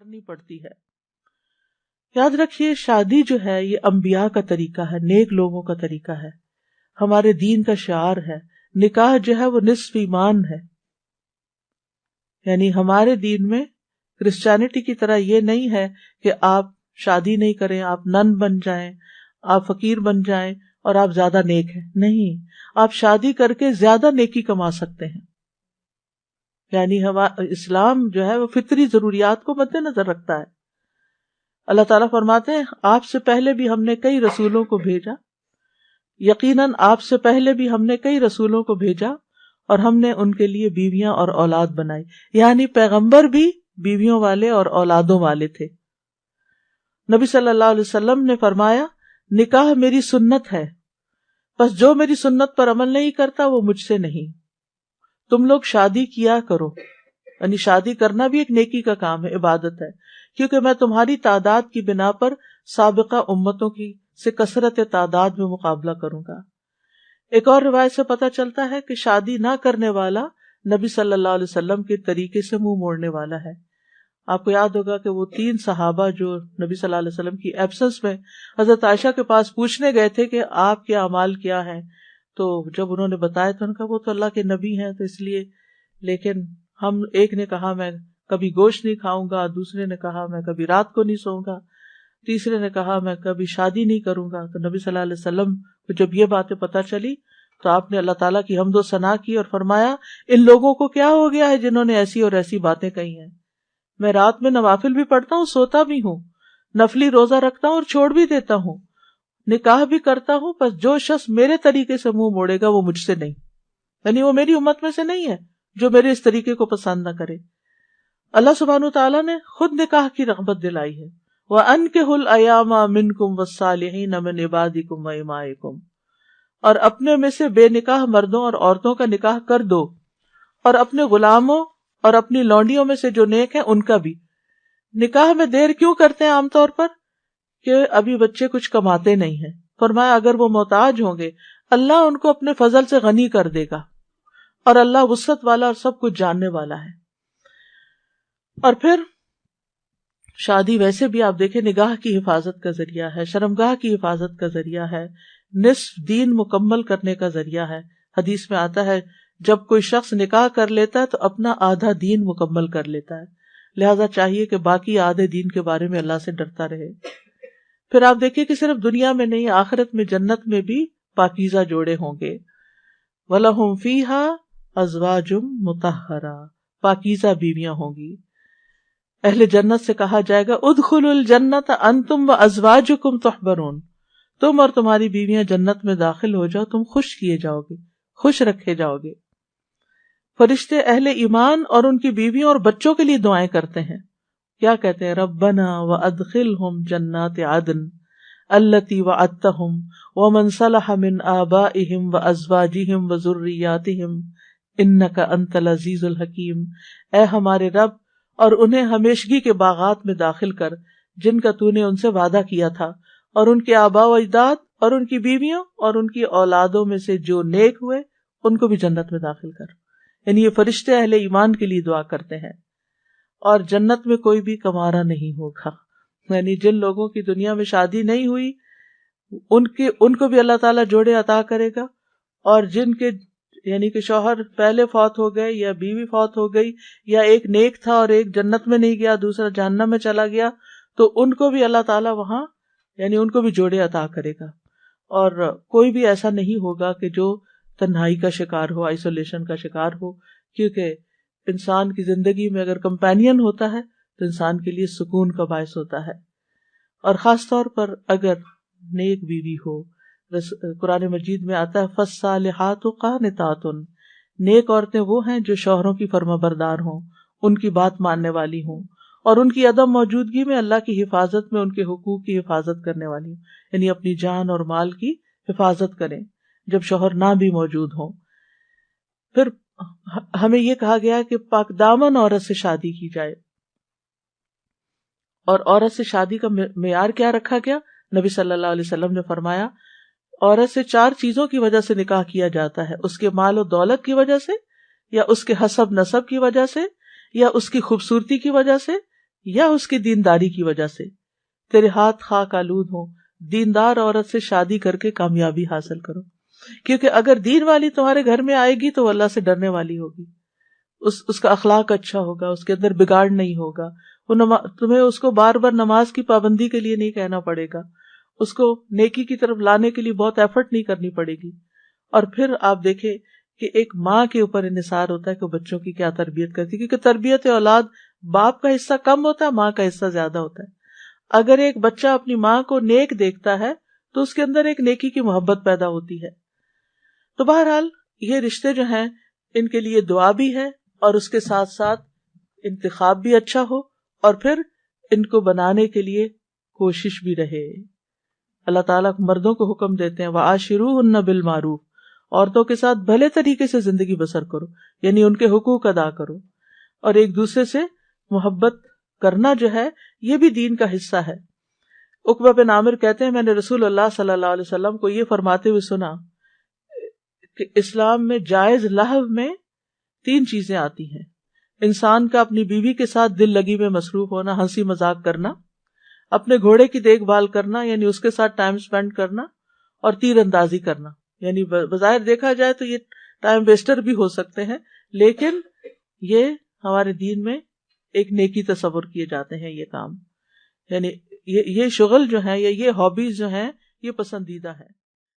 کرنی پڑتی ہے. یاد رکھیے شادی جو ہے یہ انبیاء کا طریقہ ہے، نیک لوگوں کا طریقہ ہے، ہمارے دین کا شعار ہے. نکاح جو ہے وہ نصف ایمان ہے. یعنی ہمارے دین میں کرسچینٹی کی طرح یہ نہیں ہے کہ آپ شادی نہیں کریں، آپ نن بن جائیں، آپ فقیر بن جائیں اور آپ زیادہ نیک ہیں. نہیں، آپ شادی کر کے زیادہ نیکی کما سکتے ہیں. یعنی اسلام جو ہے وہ فطری ضروریات کو مد نظر رکھتا ہے. اللہ تعالیٰ فرماتے ہیں آپ سے پہلے بھی ہم نے کئی رسولوں کو بھیجا، یقیناً آپ سے پہلے بھی ہم نے کئی رسولوں کو بھیجا اور ہم نے ان کے لیے بیویاں اور اولاد بنائی. یعنی پیغمبر بھی بیویوں والے اور اولادوں والے تھے. نبی صلی اللہ علیہ وسلم نے فرمایا نکاح میری سنت ہے، بس جو میری سنت پر عمل نہیں کرتا وہ مجھ سے نہیں. تم لوگ شادی کیا کرو، یعنی شادی کرنا بھی ایک نیکی کا کام ہے، عبادت ہے، کیونکہ میں تمہاری تعداد کی بنا پر سابقہ امتوں کی سے کثرت تعداد میں مقابلہ کروں گا. ایک اور روایت سے پتہ چلتا ہے کہ شادی نہ کرنے والا نبی صلی اللہ علیہ وسلم کے طریقے سے منہ موڑنے والا ہے. آپ کو یاد ہوگا کہ وہ 3 صحابہ جو نبی صلی اللہ علیہ وسلم کی ایبسنس میں حضرت عائشہ کے پاس پوچھنے گئے تھے کہ آپ کے اعمال کیا ہیں، تو جب انہوں نے بتایا تو ان کا وہ تو اللہ کے نبی ہیں تو اس لیے، لیکن ہم ایک نے کہا میں کبھی گوشت نہیں کھاؤں گا، دوسرے نے کہا میں کبھی رات کو نہیں سوؤں گا، تیسرے نے کہا میں کبھی شادی نہیں کروں گا. تو نبی صلی اللہ علیہ وسلم کو جب یہ باتیں پتہ چلی تو آپ نے اللہ تعالیٰ کی حمد و ثنا کی اور فرمایا ان لوگوں کو کیا ہو گیا ہے جنہوں نے ایسی اور ایسی باتیں کہی ہیں. میں رات میں نوافل بھی پڑھتا ہوں، سوتا بھی ہوں، نفلی روزہ رکھتا ہوں اور چھوڑ بھی دیتا ہوں، نکاح بھی کرتا ہوں، بس جو شخص میرے طریقے سے منہ موڑے گا وہ مجھ سے نہیں، یعنی وہ میری امت میں سے نہیں ہے جو میرے اس طریقے کو پسند نہ کرے. اللہ سبحانہ وتعالیٰ نے خود نکاح کی رغبت دلائی ہے. وَأَنكِحُوا الْأَيَامَ مِنكُمْ وَالصَّالِحِينَ مِنْ عِبَادِكُمْ وَإِمَائِكُمْ، اور اپنے میں سے بے نکاح مردوں اور عورتوں کا نکاح کر دو، اور اپنے غلاموں اور اپنی لونڈیوں میں سے جو نیک ہیں ان کا بھی. نکاح میں دیر کیوں کرتے ہیں عام طور پر؟ کہ ابھی بچے کچھ کماتے نہیں ہیں. فرمایا اگر وہ محتاج ہوں گے اللہ ان کو اپنے فضل سے غنی کر دے گا، اور اللہ وسعت والا اور سب کچھ جاننے والا ہے. اور پھر شادی ویسے بھی آپ دیکھیں نگاہ کی حفاظت کا ذریعہ ہے، شرمگاہ کی حفاظت کا ذریعہ ہے، نصف دین مکمل کرنے کا ذریعہ ہے. حدیث میں آتا ہے جب کوئی شخص نکاح کر لیتا ہے تو اپنا آدھا دین مکمل کر لیتا ہے، لہذا چاہیے کہ باقی آدھے دین کے بارے میں اللہ سے ڈرتا رہے. پھر آپ دیکھیے کہ صرف دنیا میں نہیں، آخرت میں جنت میں بھی پاکیزہ جوڑے ہوں گے. وَلَهُمْ فِيهَا أَزْوَاجٌ مُطَهَّرَةٌ، پاکیزہ بیویاں ہوں گی. اہل جنت سے کہا جائے گا ادخلوا الجنت انتم وازواجکم تحبرون، تم اور تمہاری بیویاں جنت میں داخل ہو جاؤ، تم خوش کیے جاؤ گے، خوش رکھے جاؤ گے. فرشتے اہل ایمان اور ان کی بیویوں اور بچوں کے لیے دعائیں کرتے ہیں. کیا کہتے ہیں؟ ربنا وادخلہم جنات عدن التی وعدتہم ومن صلح من آبائہم وازواجہم وذریاتہم انک انت العزیز الحکیم. اے ہمارے رب، اور انہیں ہمیشگی کے باغات میں داخل کر جن کا تو نے ان سے وعدہ کیا تھا، اور ان کے آباء و اجداد اور ان کی بیویوں اور ان کی اولادوں میں سے جو نیک ہوئے ان کو بھی جنت میں داخل کر. یعنی یہ فرشتے اہل ایمان کے لیے دعا کرتے ہیں. اور جنت میں کوئی بھی کمارا نہیں ہوگا، یعنی جن لوگوں کی دنیا میں شادی نہیں ہوئی ان کو بھی اللہ تعالیٰ جوڑے عطا کرے گا، اور جن کے یعنی کہ شوہر پہلے فوت ہو گئے یا بیوی فوت ہو گئی، یا ایک نیک تھا اور ایک جنت میں نہیں گیا دوسرا جہنم میں چلا گیا، تو ان کو بھی اللہ تعالیٰ وہاں یعنی ان کو بھی جوڑے عطا کرے گا. اور کوئی بھی ایسا نہیں ہوگا کہ جو تنہائی کا شکار ہو، آئسولیشن کا شکار ہو، کیونکہ انسان کی زندگی میں اگر کمپینین ہوتا ہے تو انسان کے لیے سکون کا باعث ہوتا ہے. اور خاص طور پر اگر نیک بیوی ہو، قرآن مجید میں آتا ہے فالصالحات قانتات، نیک عورتیں وہ ہیں جو شوہروں کی فرما بردار ہوں، ان کی بات ماننے والی ہوں، اور ان کی عدم موجودگی میں اللہ کی حفاظت میں ان کے حقوق کی حفاظت کرنے والی ہوں، یعنی اپنی جان اور مال کی حفاظت کریں جب شوہر نہ بھی موجود ہوں. پھر ہمیں یہ کہا گیا کہ پاک دامن عورت سے شادی کی جائے. اور عورت سے شادی کا معیار کیا رکھا گیا؟ نبی صلی اللہ علیہ وسلم نے فرمایا عورت سے 4 چیزوں کی وجہ سے نکاح کیا جاتا ہے، اس کے مال و دولت کی وجہ سے، یا اس کے حسب نسب کی وجہ سے، یا اس کی خوبصورتی کی وجہ سے، یا اس کی دینداری کی وجہ سے تیرے ہاتھ خاک آلود ہوں، دیندار عورت سے شادی کر کے کامیابی حاصل کرو، کیونکہ اگر دین والی تمہارے گھر میں آئے گی تو وہ اللہ سے ڈرنے والی ہوگی، اس کا اخلاق اچھا ہوگا، اس کے اندر بگاڑ نہیں ہوگا، تمہیں اس کو بار بار نماز کی پابندی کے لیے نہیں کہنا پڑے گا، اس کو نیکی کی طرف لانے کے لیے بہت ایفرٹ نہیں کرنی پڑے گی۔ اور پھر آپ دیکھیں کہ ایک ماں کے اوپر انحصار ہوتا ہے کہ بچوں کی کیا تربیت کرتی ہے، کیونکہ تربیت اولاد باپ کا حصہ کم ہوتا ہے، ماں کا حصہ زیادہ ہوتا ہے۔ اگر ایک بچہ اپنی ماں کو نیک دیکھتا ہے تو اس کے اندر ایک نیکی کی محبت پیدا ہوتی ہے۔ تو بہرحال یہ رشتے جو ہیں ان کے لیے دعا بھی ہے، اور اس کے ساتھ ساتھ انتخاب بھی اچھا ہو، اور پھر ان کو بنانے کے لیے کوشش بھی رہے۔ اللہ تعالیٰ مردوں کو حکم دیتے ہیں وَعَاشِرُوهُنَّ بِالْمَعْرُوفِ، عورتوں کے ساتھ بھلے طریقے سے زندگی بسر کرو، یعنی ان کے حقوق ادا کرو، اور ایک دوسرے سے محبت کرنا جو ہے یہ بھی دین کا حصہ ہے۔ عقبہ بن عامر کہتے ہیں میں نے رسول اللہ صلی اللہ علیہ وسلم کو یہ فرماتے ہوئے سنا کہ اسلام میں جائز لہو میں 3 چیزیں آتی ہیں: انسان کا اپنی بیوی کے ساتھ دل لگی میں مصروف ہونا، ہنسی مذاق کرنا، اپنے گھوڑے کی دیکھ بھال کرنا یعنی اس کے ساتھ ٹائم سپینڈ کرنا، اور تیر اندازی کرنا۔ یعنی بظاہر دیکھا جائے تو یہ ٹائم ویسٹر بھی ہو سکتے ہیں، لیکن یہ ہمارے دین میں ایک نیکی تصور کیے جاتے ہیں یہ کام، یعنی یہ شغل جو ہے یا یہ ہابیز جو ہیں یہ پسندیدہ ہے۔